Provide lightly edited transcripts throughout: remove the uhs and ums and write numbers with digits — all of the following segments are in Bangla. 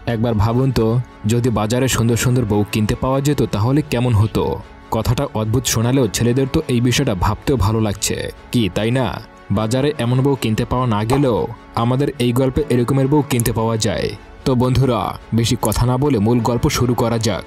একবার ভাবুন তো, যদি বাজারে সুন্দর সুন্দর বউ কিনতে পাওয়া যেত তাহলে কেমন হতো। কথাটা অদ্ভুত শোনালেও ছেলেদের তো এই বিষয়টা ভাবতেও ভালো লাগছে, কি তাই না? বাজারে এমন বউ কিনতে পাওয়া না গেলেও আমাদের এই গল্পে এরকমের বউ কিনতে পাওয়া যায়। তো বন্ধুরা, বেশি কথা না বলে মূল গল্প শুরু করা যাক।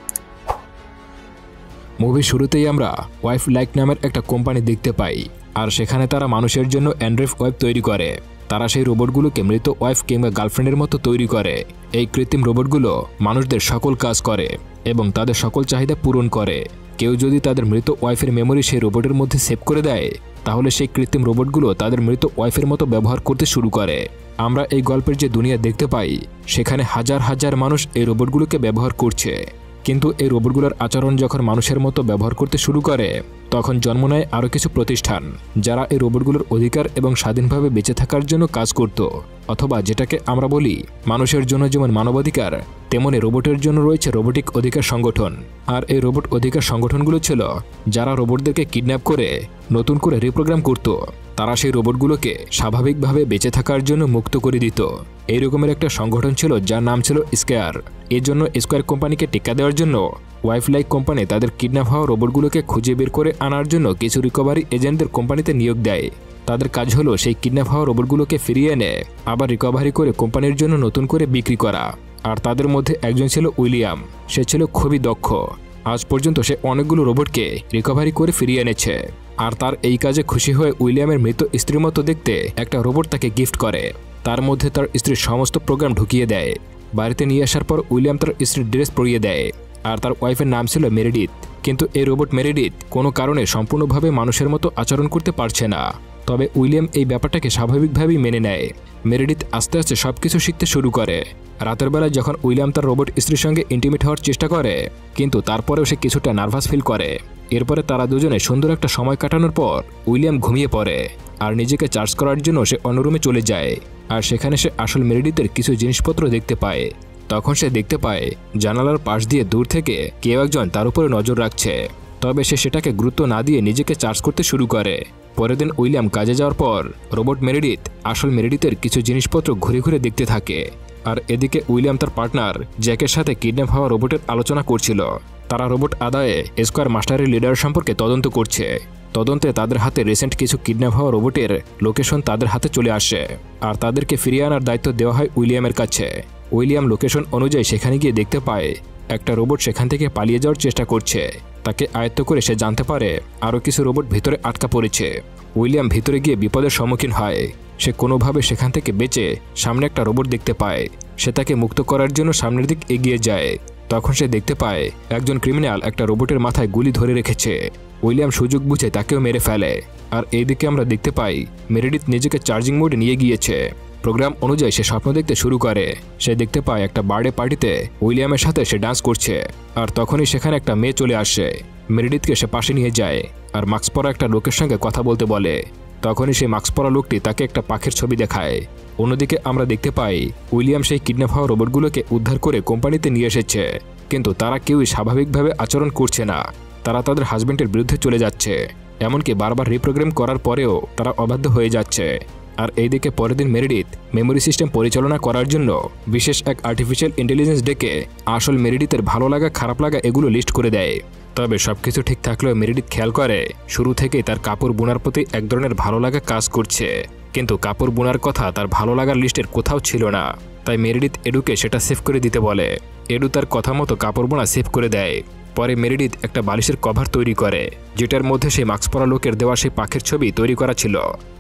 মুভির শুরুতেই আমরা ওয়াইফ লাইক নামের একটা কোম্পানি দেখতে পাই, আর সেখানে তারা মানুষের জন্য অ্যান্ড্রয়েড ওয়াইফ তৈরি করে। তারা সেই রোবটগুলোকে মৃত ওয়াইফ কিংবা গার্লফ্রেন্ডের মতো তৈরি করে। এই কৃত্রিম রোবটগুলো মানুষদের সকল কাজ করে এবং তাদের সকল চাহিদা পূরণ করে। কেউ যদি তাদের মৃত ওয়াইফের মেমোরি সেই রোবটের মধ্যে সেভ করে দেয়, তাহলে সেই কৃত্রিম রোবটগুলো তাদের মৃত ওয়াইফের মতো ব্যবহার করতে শুরু করে। আমরা এই গল্পের যে দুনিয়া দেখতে পাই, সেখানে হাজার হাজার মানুষ এই রোবটগুলোকে ব্যবহার করছে। কিন্তু এই রোবটগুলোর আচরণ যখন মানুষের মতো ব্যবহার করতে শুরু করে, তখন জন্ম নেয় আরও কিছু প্রতিষ্ঠান, যারা এই রোবটগুলোর অধিকার এবং স্বাধীনভাবে বেঁচে থাকার জন্য কাজ করত। অথবা যেটাকে আমরা বলি, মানুষের জন্য যেমন মানবাধিকার, তেমনি রোবটের জন্য রয়েছে রোবোটিক অধিকার সংগঠন। আর এই রোবট অধিকার সংগঠনগুলো ছিল যারা রোবটদেরকে কিডন্যাপ করে নতুন করে রিপ্রোগ্রাম করত। তারা সেই রোবটগুলোকে স্বাভাবিকভাবে বেঁচে থাকার জন্য মুক্ত করে দিত। এই রকমের একটা সংগঠন ছিল যার নাম ছিল স্কয়ার। এর জন্য স্কয়ার কোম্পানিকে টিকা দেওয়ার জন্য ওয়াইফ লাইক কোম্পানি তাদের কিডন্যাপ হওয়া রোবটগুলোকে খুঁজে বের করে আনার জন্য কিছু রিকভারি এজেন্টদের কোম্পানিতে নিয়োগ দেয়। তাদের কাজ হলো সেই কিডন্যাপ হওয়া রোবটগুলোকে ফিরিয়ে এনে আবার রিকভারি করে কোম্পানির জন্য নতুন করে বিক্রি করা। আর তাদের মধ্যে একজন ছিল উইলিয়াম। সে ছিল খুবই দক্ষ। আজ পর্যন্ত সে অনেকগুলো রোবটকে রিকভারি করে ফিরিয়ে এনেছে। আর তার এই কাজে খুশি হয়ে উইলিয়ামের মৃত স্ত্রীর মতো দেখতে একটা রোবট তাকে গিফট করে। তার মধ্যে তার স্ত্রীর সমস্ত প্রোগ্রাম ঢুকিয়ে দেয়। বাড়িতে নিয়ে আসার পর উইলিয়াম তার স্ত্রীর ড্রেস পরিয়ে দেয়। আর তার ওয়াইফের নাম ছিল মেরিডিথ। কিন্তু এই রোবট মেরিডিথ কোনো কারণে সম্পূর্ণভাবে মানুষের মতো আচরণ করতে পারছে না। তবে উইলিয়াম এই ব্যাপারটাকে স্বাভাবিকভাবেই মেনে নেয়। মেরিডিথ আস্তে আস্তে সবকিছু শিখতে শুরু করে। রাতের বেলায় যখন উইলিয়াম তার রোবট স্ত্রীর সঙ্গে ইন্টিমেট হওয়ার চেষ্টা করে, কিন্তু তারপরেও সে কিছুটা নার্ভাস ফিল করে। এরপরে তারা দুজনে সুন্দর একটা সময় কাটানোর পর উইলিয়াম ঘুমিয়ে পড়ে আর নিজেকে চার্জ করার জন্য সে অন্য রুমে চলে যায়। আর সেখানে সে আসল মেরিডিথের কিছু জিনিসপত্র দেখতে পায়। তখন সে দেখতে পায় জানালার পাশ দিয়ে দূর থেকে কেউ একজন তার উপরে নজর রাখছে। তবে সে সেটাকে গুরুত্ব না দিয়ে নিজেকে চার্জ করতে শুরু করে। পরের দিন উইলিয়াম কাজে যাওয়ার পর রোবট মেরিডিথ আসল মেরিডিথের কিছু জিনিসপত্র ঘুরে ঘুরে দেখতে থাকে। আর এদিকে উইলিয়াম তার পার্টনার জ্যাকের সাথে কিডন্যাপ হওয়া রোবটের আলোচনা করছিল। তারা রোবট আদায়ে স্কয়ার মাস্টারের লিডার সম্পর্কে তদন্ত করছে। তদন্তে তাদের হাতে রিসেন্ট কিছু কিডন্যাপ হওয়া রোবটের লোকেশন তাদের হাতে চলে আসে। আর তাদেরকে ফিরিয়ে আনার দায়িত্ব দেওয়া হয় উইলিয়ামের কাছে। উইলিয়াম লোকেশন অনুযায়ী সেখানে গিয়ে দেখতে পায় একটা রোবট সেখান থেকে পালিয়ে যাওয়ার চেষ্টা করছে। তাকে আয়ত্ত করে সে জানতে পারে আরও কিছু রোবট ভিতরে আটকা পড়েছে। উইলিয়াম ভিতরে গিয়ে বিপদের সম্মুখীন হয়। সে কোনোভাবে সেখান থেকে বেঁচে সামনে একটা রোবট দেখতে পায়। সে তাকে মুক্ত করার জন্য সামনের দিক এগিয়ে যায়। তখন সে দেখতে পায় একজন ক্রিমিনাল একটা রোবটের মাথায় গুলি ধরে রেখেছে। উইলিয়াম সুযোগ বুঝে তাকেও মেরে ফেলে। আর এইদিকে আমরা দেখতে পাই মেরিডিথ নিজেকে চার্জিং মোডে নিয়ে গিয়েছে। প্রোগ্রাম অনুযায়ী সে স্বপ্ন দেখতে শুরু করে। সে দেখতে পায় একটা বার্থডে পার্টিতে উইলিয়ামের সাথে সে ডান্স করছে। আর তখনই সেখানে একটা মেয়ে চলে আসে। মেরিডিথকে সে পাশে নিয়ে যায় আর মাস্ক পরা একটা লোকের সঙ্গে কথা বলতে বলে। তখনই সেই মাস্ক পরা লোকটি তাকে একটা পাখির ছবি দেখায়। অন্যদিকে আমরা দেখতে পাই উইলিয়াম সেই কিডন্যাপ হওয়া রোবটগুলোকে উদ্ধার করে কোম্পানিতে নিয়ে এসেছে। কিন্তু তারা কেউই স্বাভাবিকভাবে আচরণ করছে না। তারা তাদের হাজবেন্ডের বিরুদ্ধে চলে যাচ্ছে। এমনকি বারবার রিপ্রোগ্রাম করার পরেও তারা অবাধ্য হয়ে যাচ্ছে। আর এইদিকে পরের দিন মেরিডিথ মেমোরি সিস্টেম পরিচালনা করার জন্য বিশেষ এক আর্টিফিশিয়াল ইন্টেলিজেন্স ডেকে আসল মেরিডিথের ভালো লাগা খারাপ লাগা এগুলো লিস্ট করে দেয়। তবে সবকিছু ঠিক থাকলেও মেরিডিথ খেয়াল করে শুরু থেকেই তার কাপড় বোনার প্রতি এক ধরনের ভালো লাগা কাজ করছে। কিন্তু কাপড় বোনার কথা তার ভালো লাগার লিস্টের কোথাও ছিল না। তাই মেরিডিথ এডুকে সেটা সেভ করে দিতে বলে। এডু তার কথা মতো কাপড় বোনা সেভ করে দেয়। পরে মেরিডিথ একটা বালিশের কভার তৈরি করে, যেটার মধ্যে সেই মাস্ক পরা লোকের দেওয়া সেই পাখির ছবি তৈরি করা ছিল।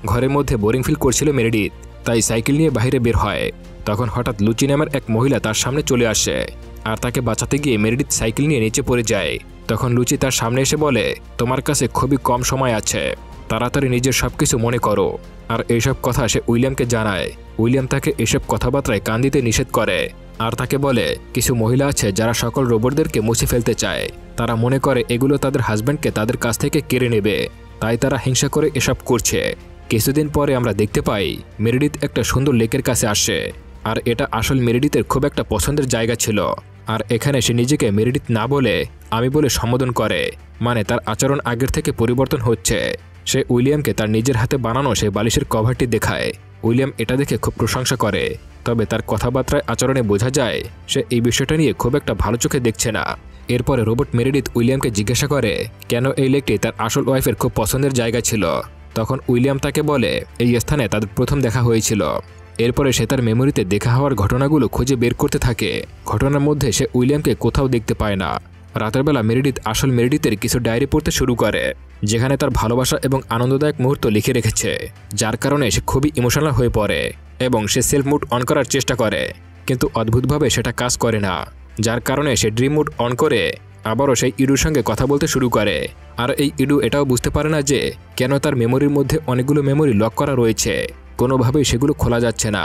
ঘরের মধ্যে বোরিং ফিল করছিল মেরিডিথ, তাই সাইকেল নিয়ে বাইরে বের হয়। তখন হঠাৎ লুচি নামের এক মহিলা তার সামনে চলে আসে। আর তাকে বাঁচাতে গিয়ে মেরিডিথ সাইকেল নিয়ে নিচে পড়ে যায়। তখন লুচি তার সামনে এসে বলে, তোমার কাছে খুবই কম সময় আছে, তাড়াতাড়ি নিজের সবকিছু মনে করো। আর এইসব কথা সে উইলিয়ামকে জানায়। উইলিয়াম তাকে এসব কথাবার্তায় কান দিতে নিষেধ করে। আর তাকে বলে কিছু মহিলা আছে যারা সকল রোবটদেরকে মুছে ফেলতে চায়। তারা মনে করে এগুলো তাদের হাজব্যান্ডকে তাদের কাছ থেকে কেড়ে নেবে, তাই তারা হিংসা করে এসব করছে। কিছুদিন পরে আমরা দেখতে পাই মেরিডিথ একটা সুন্দর লেকের কাছে আসে। আর এটা আসল মেরিডিথের খুব একটা পছন্দের জায়গা ছিল। আর এখানে সে নিজেকে মেরিডিথ না বলে আমি বলে সম্বোধন করে, মানে তার আচরণ আগের থেকে পরিবর্তন হচ্ছে। সে উইলিয়ামকে তার নিজের হাতে বানানো সেই বালিশের কভারটি দেখায়। উইলিয়াম এটা দেখে খুব প্রশংসা করে। তবে তার কথাবার্তায় আচরণে বোঝা যায় সে এই বিষয়টা নিয়ে খুব একটা ভালো চোখে দেখছে না। এরপরে রোবট মেরিডিথ উইলিয়ামকে জিজ্ঞাসা করে কেন এই লেকটি তার আসল ওয়াইফের খুব পছন্দের জায়গা ছিল। তখন উইলিয়াম তাকে বলে এই স্থানে তাদের প্রথম দেখা হয়েছিল। এরপরে সে তার মেমোরিতে দেখা হওয়ার ঘটনাগুলো খুঁজে বের করতে থাকে। ঘটনার মধ্যে সে উইলিয়ামকে কোথাও দেখতে পায় না। রাতের বেলা মেরিডিথ আসল মেরিডিথের কিছু ডায়েরি পড়তে শুরু করে, যেখানে তার ভালোবাসা এবং আনন্দদায়ক মুহূর্ত লিখে রেখেছে, যার কারণে সে খুবই ইমোশনাল হয়ে পড়ে এবং সে সেলফ মুড অন করার চেষ্টা করে, কিন্তু অদ্ভুতভাবে সেটা কাজ করে না, যার কারণে সে ড্রিম মুড অন করে আবারও সেই ইডুর সঙ্গে কথা বলতে শুরু করে। আর এই ইডু এটাও বুঝতে পারে না যে কেন তার মেমোরির মধ্যে অনেকগুলো মেমোরি লক করা রয়েছে, কোনোভাবেই সেগুলো খোলা যাচ্ছে না।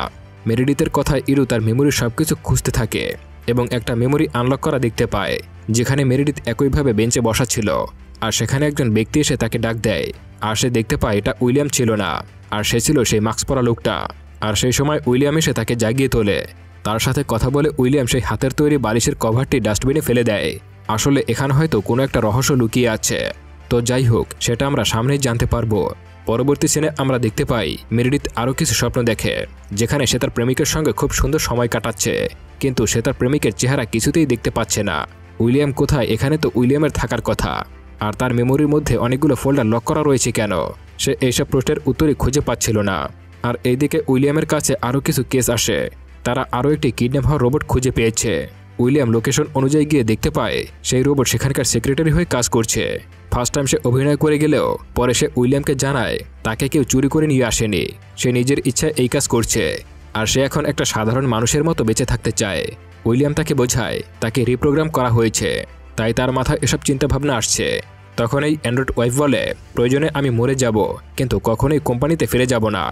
মেরিডিথের কথায় ইডু তার মেমোরির সবকিছু খুঁজতে থাকে এবং একটা মেমোরি আনলক করা দেখতে পায়, যেখানে মেরিডিথ একইভাবে বেঞ্চে বসা ছিল আর সেখানে একজন ব্যক্তি এসে তাকে ডাক দেয়। আর সে দেখতে পায় এটা উইলিয়াম ছিল না, আর সে ছিল সেই মাস্ক পরা লোকটা। আর সেই সময় উইলিয়াম এসে তাকে জাগিয়ে তোলে। তার সাথে কথা বলে উইলিয়াম সেই হাতের তৈরি বালিশের কভারটি ডাস্টবিনে ফেলে দেয়। আসলে এখানে হয়তো কোনো একটা রহস্য লুকিয়ে আছে। তো যাই হোক, সেটা আমরা সামনেই জানতে পারবো। পরবর্তী সিনে আমরা দেখতে পাই মেরিডিথ আরও কিছু স্বপ্ন দেখে, যেখানে সে তার প্রেমিকের সঙ্গে খুব সুন্দর সময় কাটাচ্ছে, কিন্তু সে তার প্রেমিকের চেহারা কিছুতেই দেখতে পাচ্ছে না। উইলিয়াম কোথায়? এখানে তো উইলিয়ামের থাকার কথা। আর তার মেমোরির মধ্যে অনেকগুলো ফোল্ডার লক করা রয়েছে কেন? সে এইসব প্রশ্নের উত্তরই খুঁজে পাচ্ছিল না। আর এইদিকে উইলিয়ামের কাছে আরও কিছু কেস আসে। তারা আরও একটি কিডন্যাপ হওয়া রোবট খুঁজে পেয়েছে। উইলিয়াম লোকেশন অনুযায়ী গিয়ে দেখতে পায় সেই রোবট সেখানকার সেক্রেটারি হয়ে কাজ করছে। ফার্স্ট টাইম সে অভিনয় করে গেলেও পরে সে উইলিয়ামকে জানায় তাকে কেউ চুরি করে নিয়ে আসেনি, সে নিজের ইচ্ছায় এই কাজ করছে, আর সে এখন একটা সাধারণ মানুষের মতো বেঁচে থাকতে চায়। উইলিয়াম তাকে বোঝায় তাকে রিপ্রোগ্রাম করা হয়েছে, তাই তার মাথায় এসব চিন্তাভাবনা আসছে। তখন এই অ্যান্ড্রয়েড ওয়াইফ বলে প্রয়োজনে আমি মরে যাব, কিন্তু কখনোই কোম্পানিতে ফিরে যাব না।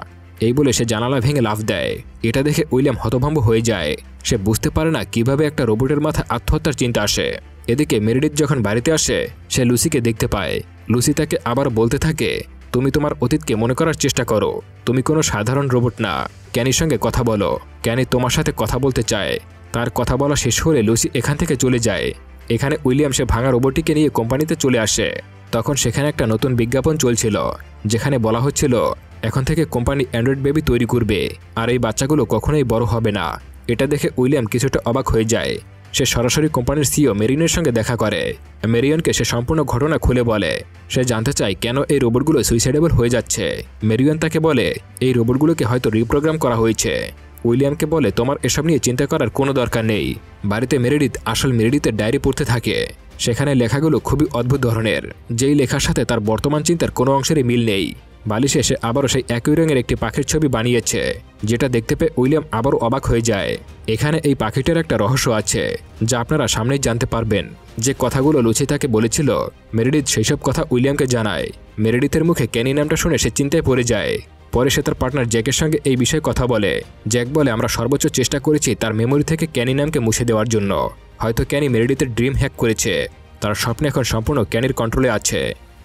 এই বলে সে জানালা ভেঙে লাফ দেয়। এটা দেখে উইলিয়াম হতভম্ব হয়ে যায়। সে বুঝতে পারে না কিভাবে একটা রোবটের মাথায় আত্মহত্যার চিন্তা আসে। এদিকে মেরিডিথ যখন বাড়িতে আসে সে লুসিকে দেখতে পায়। লুসি তাকে আবার বলতে থাকে তুমি তোমার অতীতকে মনে করার চেষ্টা করো, তুমি কোনো সাধারণ রোবট না। ক্যানির সঙ্গে কথা বলো, ক্যানি তোমার সাথে কথা বলতে চায়। তার কথা বলা শেষ হলে লুসি এখান থেকে চলে যায়। এখানে উইলিয়াম সে ভাঙা রোবটটিকে নিয়ে কোম্পানিতে চলে আসে। তখন সেখানে একটা নতুন বিজ্ঞাপন চলছিল, যেখানে বলা হচ্ছিল এখন থেকে কোম্পানি অ্যান্ড্রয়েড বেবি তৈরি করবে, আর এই বাচ্চাগুলো কখনোই বড় হবে না। এটা দেখে উইলিয়াম কিছুটা অবাক হয়ে যায়। সে সরাসরি কোম্পানির সিইও মেরিয়নের সঙ্গে দেখা করে। মেরিয়নকে সে সম্পূর্ণ ঘটনা খুলে বলে। সে জানতে চায় কেন এই রোবটগুলো সুইসাইডেবল হয়ে যাচ্ছে। মেরিয়ন তাকে বলে এই রোবটগুলোকে হয়তো রিপ্রোগ্রাম করা হয়েছে। উইলিয়ামকে বলে তোমার এসব নিয়ে চিন্তা করার কোনো দরকার নেই। বাড়িতে মেরিডিথ আসল মেরিডিথের ডায়েরি পড়তে থাকে। সেখানে লেখাগুলো খুবই অদ্ভুত ধরনের, যেই লেখার সাথে তার বর্তমান চিন্তার কোনো অংশেরই মিল নেই। বালিশে সে আবারও সেই একই রঙের একটি পাখির ছবি বানিয়েছে, যেটা দেখতে পেয়ে উইলিয়াম আবারও অবাক হয়ে যায়। এখানে এই পাখিটার একটা রহস্য আছে, যা আপনারা সামনেই জানতে পারবেন। যে কথাগুলো লুচি তাকে বলেছিল মেরিডিথ সেই সব কথা উইলিয়ামকে জানায়। মেরিডিথের মুখে ক্যানি নামটা শুনে সে চিন্তায় পড়ে যায়। পরে সে তার পার্টনার জ্যাকের সঙ্গে এই বিষয়ে কথা বলে। জ্যাক বলে আমরা সর্বোচ্চ চেষ্টা করেছি তার মেমোরি থেকে ক্যানি নামকে মুছে দেওয়ার জন্য। হয়তো ক্যানি মেরিডিথের ড্রিম হ্যাক করেছে, তার স্বপ্ন এখন সম্পূর্ণ ক্যানির কন্ট্রোলে আছে।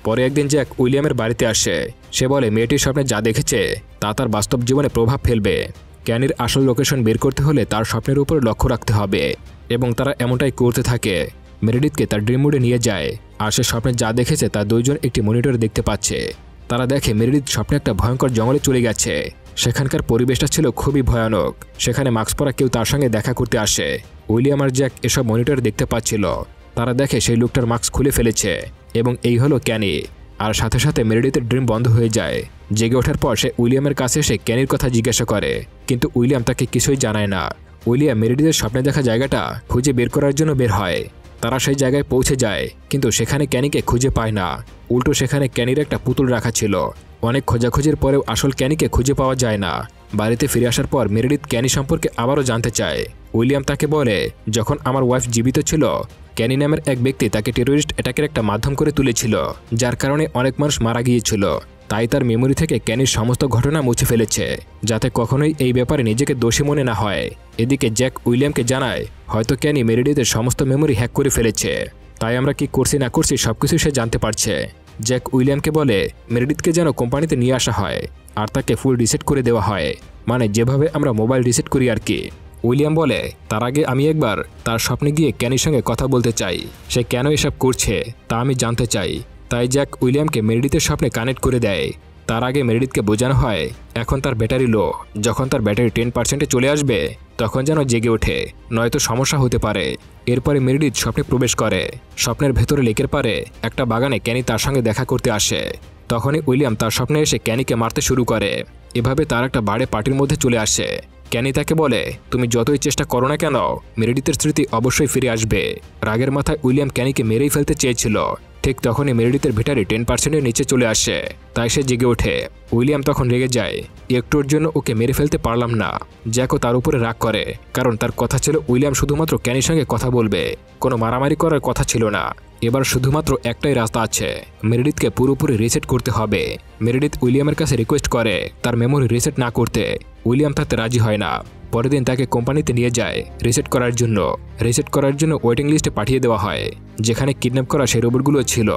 পরে একদিন জ্যাক উইলিয়ামের বাড়িতে আসে। সে বলে মেয়েটির স্বপ্নে যা দেখেছে তা তার বাস্তব জীবনে প্রভাব ফেলবে। ক্যানির আসল লোকেশন বের করতে হলে তার স্বপ্নের উপর লক্ষ্য রাখতে হবে, এবং তারা এমনটাই করতে থাকে। মেরিডিথকে তার ড্রিম মুডে নিয়ে যায়, আর সে স্বপ্নে যা দেখেছে তা দুইজন একটি মনিটরে দেখতে পাচ্ছে। তারা দেখে মেরিডিথ স্বপ্নে একটা ভয়ঙ্কর জঙ্গলে চলে গেছে। সেখানকার পরিবেশটা ছিল খুবই ভয়ানক। সেখানে মাস্ক পরা কেউ তার সঙ্গে দেখা করতে আসে। উইলিয়াম আর জ্যাক এসব মনিটরে দেখতে পাচ্ছিল। তারা দেখে সেই লোকটার মাস্ক খুলে ফেলেছে, এবং এই হলো ক্যানি। আর সাথে সাথে মেরিডিথের ড্রিম বন্ধ হয়ে যায়। জেগে ওঠার পর সে উইলিয়ামের কাছে এসে ক্যানির কথা জিজ্ঞাসা করে, কিন্তু উইলিয়াম তাকে কিছুই জানায় না। উইলিয়াম মেরিডিথের স্বপ্নে দেখা জায়গাটা খুঁজে বের করার জন্য বের হয়। তারা সেই জায়গায় পৌঁছে যায়, কিন্তু সেখানে ক্যানিকে খুঁজে পায় না। উল্টো সেখানে ক্যানির একটা পুতুল রাখা ছিল। অনেক খোঁজাখুঁজির পরেও আসল ক্যানিকে খুঁজে পাওয়া যায় না। বাড়িতে ফিরে আসার পর মেরিডিথ ক্যানি সম্পর্কে আবারও জানতে চায়। উইলিয়াম তাকে বলে যখন আমার ওয়াইফ জীবিত ছিল ক্যানি নামের এক ব্যক্তি তাকে টেরোরিস্ট অ্যাটাকের একটা মাধ্যম করে তুলেছিল, যার কারণে অনেক মানুষ মারা গিয়েছিল। তাই তার মেমোরি থেকে ক্যানির সমস্ত ঘটনা মুছে ফেলেছে, যাতে কখনোই এই ব্যাপারে নিজেকে দোষী মনে না হয়। এদিকে জ্যাক উইলিয়ামকে জানায় হয়তো ক্যানি মেরিডিথের সমস্ত মেমোরি হ্যাক করে ফেলেছে, তাই আমরা কি করছি না করছি সবকিছু সে জানতে পারছে। জ্যাক উইলিয়ামকে বলে মেরিডিথকে যেন কোম্পানিতে নিয়ে আসা হয়, আর তাকে ফুল রিসেট করে দেওয়া হয়, মানে যেভাবে আমরা মোবাইল রিসেট করি আর কি। উইলিয়াম বলে তার আগে আমি একবার তার স্বপ্নে গিয়ে ক্যানির সঙ্গে কথা বলতে চাই। সে কেন এসব করছে তা আমি জানতে চাই। তাই জ্যাক উইলিয়ামকে মেরিডিথের স্বপ্নে কানেক্ট করে দেয়। তার আগে মেরিডিথকে বোঝানো হয় এখন তার ব্যাটারি লো। যখন তার ব্যাটারি 10%-এ চলে আসবে তখন যেন জেগে ওঠে, নয়তো সমস্যা হতে পারে। এরপরে মেরিডিথ স্বপ্নে প্রবেশ করে। স্বপ্নের ভেতরে লেকের পারে একটা বাগানে ক্যানি তার সঙ্গে দেখা করতে আসে। তখনই উইলিয়াম তার স্বপ্নে এসে ক্যানিকে মারতে শুরু করে। এভাবে তার একটা বার্থডে পার্টির মধ্যে চলে আসে। ক্যানি তাকে বলে, তুমি যতই চেষ্টা করো না কেন মেরিডিথের স্মৃতি অবশ্যই ফিরে আসবে। রাগের মাথায় উইলিয়াম ক্যানিকে মেরেই ফেলতে চেয়েছিল। ঠিক তখনই মেরিডিথের ব্যাটারি 10%-এর নিচে চলে আসে, তাই সে জেগে ওঠে। উইলিয়াম তখন রেগে যায়, একটুর জন্য ওকে মেরে ফেলতে পারলাম না। জ্যাকও তার উপরে রাগ করে, কারণ তার কথা ছিল উইলিয়াম শুধুমাত্র ক্যানির সঙ্গে কথা বলবে, কোনো মারামারি করার কথা ছিল না। এবার শুধুমাত্র একটাই রাস্তা আছে, মেরিডিথকে পুরোপুরি রিসেট করতে হবে। মেরিডিথ উইলিয়ামের কাছে রিকোয়েস্ট করে তার মেমোরি রিসেট না করতে। উইলিয়াম তাতে রাজি হয় না। পরের দিন তাকে কোম্পানিতে নিয়ে যায় রিসেট করার জন্য। রিসেট করার জন্য ওয়েটিং লিস্টে পাঠিয়ে দেওয়া হয়, যেখানে কিডন্যাপ করা সেই রোবটগুলো ছিল।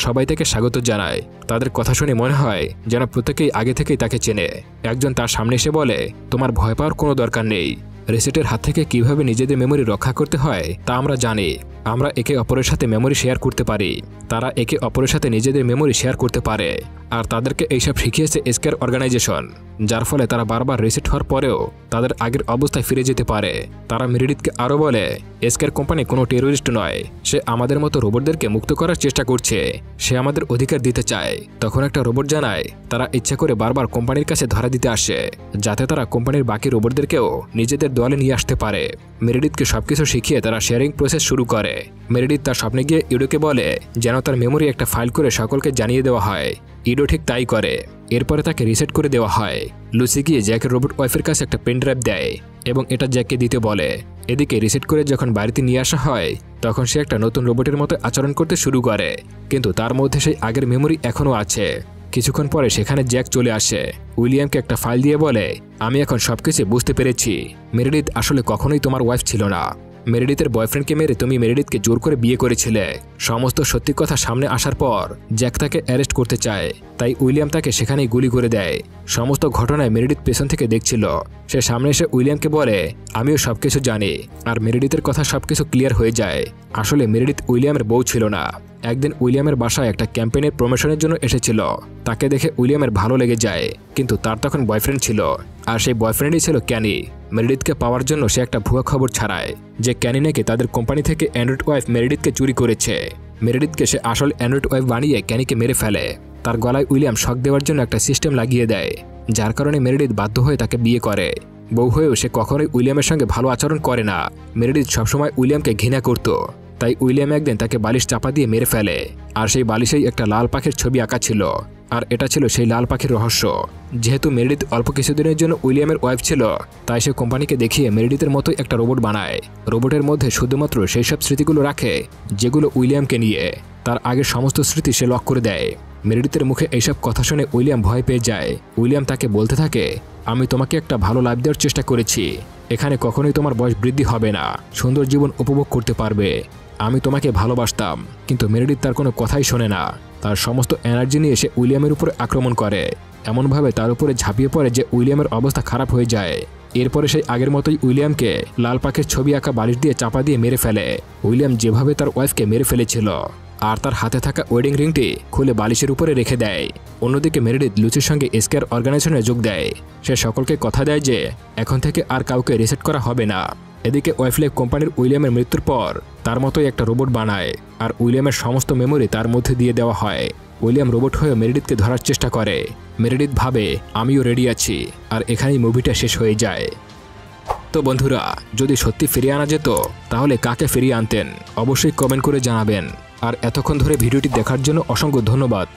সবাই তাকে স্বাগত জানায়। তাদের কথা শুনে মনে হয় যেন প্রত্যেকেই আগে থেকেই তাকে চেনে। একজন তার সামনে এসে বলে, তোমার ভয় পাওয়ার কোনো দরকার নেই। রিসেটের হাত থেকে কিভাবে নিজেদের মেমোরি রক্ষা করতে হয় তা আমরা জানি। আমরা একে অপরের সাথে মেমোরি শেয়ার করতে পারি। তারা একে অপরের সাথে নিজেদের মেমোরি শেয়ার করতে পারে। আর তাদেরকে এইসব শিখিয়েছে এসকের অর্গানাইজেশন, যার ফলে তারা বারবার রিসেট হওয়ার পরেও তাদের আগের অবস্থায় ফিরে যেতে পারে। তারা মেরিডিথকে আরও বলে, এসকের কোম্পানি কোনো টেরোরিস্ট নয়, সে আমাদের মতো রোবটদেরকে মুক্ত করার চেষ্টা করছে, সে আমাদের অধিকার দিতে চায়। তখন একটা রোবট জানায় তারা ইচ্ছা করে বারবার কোম্পানির কাছে ধরা দিতে আসে, যাতে তারা কোম্পানির বাকি রোবটদেরকেও নিজেদের দলে নিয়ে আসতে পারে। মেরিডিথকে সবকিছু শিখিয়ে তারা শেয়ারিং প্রসেস শুরু করে। মেরিডিথ তার স্বপ্নে গিয়ে ইডোকে বলে যেন তার মেমোরি একটা ফাইল করে সকলকে জানিয়ে দেওয়া হয়। ইডো ঠিক তাই করে। এরপরে তাকে রিসেট করে দেওয়া হয়। লুসি গিয়ে জ্যাকের রোবট ওয়াইফের কাছে একটা পেন ড্রাইভ দেয় এবং এটা জ্যাককে দিতে বলে। এদিকে রিসেট করে যখন বাড়িতে নিয়ে আসা হয় তখন সে একটা নতুন রোবটের মতো আচরণ করতে শুরু করে, কিন্তু তার মধ্যে সেই আগের মেমোরি এখনও আছে। কিছুক্ষণ পরে সেখানে জ্যাক চলে আসে। উইলিয়ামকে একটা ফাইল দিয়ে বলে, আমি এখন সবকিছু বুঝতে পেরেছি। মেরিডিথ আসলে কখনোই তোমার ওয়াইফ ছিল না। মেরিডিথের বয়ফ্রেন্ডকে মেরে তুমি মেরিডিথকে জোর করে বিয়ে করেছিলে। সমস্ত সত্যি কথা সামনে আসার পর জ্যাক তাকে অ্যারেস্ট করতে চায়, তাই উইলিয়াম তাকে সেখানেই গুলি করে দেয়। সমস্ত ঘটনায় মেরিডিথ পেছন থেকে দেখছিল। সে সামনে এসে উইলিয়ামকে বলে, আমিও সবকিছু জানি। আর মেরিডিথের কথা সবকিছু ক্লিয়ার হয়ে যায়। আসলে মেরিডিথ উইলিয়ামের বউ ছিল না। একদিন উইলিয়ামের বাসায় একটা ক্যাম্পেইনের প্রমোশনের জন্য এসেছিল। তাকে দেখে উইলিয়ামের ভালো লেগে যায়, কিন্তু তার তখন বয়ফ্রেন্ড ছিল, আর সেই বয়ফ্রেন্ডই ছিল ক্যানি। মেরিডিথকে পাওয়ার জন্য সে একটা ভুয়া খবর ছড়ায় যে ক্যানি নাকি তাদের কোম্পানি থেকে অ্যান্ড্রয়েড ওয়াইফ মেরিডিথকে চুরি করেছে। মেরিডিথকে সে আসল অ্যান্ড্রয়েড ওয়াইফ বানিয়ে ক্যানিকে মেরে ফেলে। তার গলায় উইলিয়াম শক দেওয়ার জন্য একটা সিস্টেম লাগিয়ে দেয়, যার কারণে মেরিডিথ বাধ্য হয়ে তাকে বিয়ে করে। বউ হয়েও সে কখনোই উইলিয়ামের সঙ্গে ভালো আচরণ করে না। মেরিডিথ সবসময় উইলিয়ামকে ঘৃণা করত, তাই উইলিয়াম একদিন তাকে বালিশ চাপা দিয়ে মেরে ফেলে। আর সেই বালিশেই একটা লাল পাখির ছবি আঁকা ছিল, আর এটা ছিল সেই লাল পাখির রহস্য। যেহেতু মেরিডিথ অল্প কিছুদিনের জন্য উইলিয়ামের ওয়াইফ ছিল, তাই সে কোম্পানিকে দেখিয়ে মেরিডিথের মতোই একটা রোবট বানায়। রোবটের মধ্যে শুধুমাত্র সেই সব স্মৃতিগুলো রাখে যেগুলো উইলিয়ামকে নিয়ে। তার আগের সমস্ত স্মৃতি সে লক করে দেয়। মেরিডিথের মুখে এইসব কথা শুনে উইলিয়াম ভয় পেয়ে যায়। উইলিয়াম তাকে বলতে থাকে, আমি তোমাকে একটা ভালো লাইফ দেওয়ার চেষ্টা করেছি। এখানে কখনোই তোমার বয়স বৃদ্ধি হবে না, সুন্দর জীবন উপভোগ করতে পারবে। আমি তোমাকে ভালোবাসতাম। কিন্তু মেরিডিথ তার কোনো কথাই শোনে না। তার সমস্ত এনার্জি নিয়ে সে উইলিয়ামের উপরে আক্রমণ করে, এমনভাবে তার উপরে ঝাঁপিয়ে পড়ে যে উইলিয়ামের অবস্থা খারাপ হয়ে যায়। এরপরে সেই আগের মতোই উইলিয়ামকে লাল পাখির ছবি আঁকা বালিশ দিয়ে চাপা দিয়ে মেরে ফেলে। উইলিয়াম যেভাবে তার ওয়াইফকে মেরে ফেলেছিল, আর তার হাতে থাকা ওয়েডিং রিংটি খুলে বালিশের উপরে রেখে দেয়। অন্যদিকে মেরিডিথ লুচির সঙ্গে এসকের অর্গানাইজেশনে যোগ দেয়। সে সকলকে কথা দেয় যে এখন থেকে আর কাউকে রিসেট করা হবে না। এদিকে ওয়াইফলাইফ কোম্পানির উইলিয়ামের মৃত্যুর পর তার মতোই একটা রোবট বানায়, আর উইলিয়ামের সমস্ত মেমোরি তার মধ্যে দিয়ে দেওয়া হয়। উইলিয়াম রোবট হয়ে মেরিডিথকে ধরার চেষ্টা করে। মেরিডিথ ভাবে আমিও রেডি আছি, আর এখানেই মুভিটা শেষ হয়ে যায়। তো বন্ধুরা, যদি সত্যি ফিরিয়ে আনা যেত তাহলে কাকে ফিরিয়ে আনতেন অবশ্যই কমেন্ট করে জানাবেন। আর এতক্ষণ ধরে ভিডিওটি দেখার জন্য অসংখ্য ধন্যবাদ।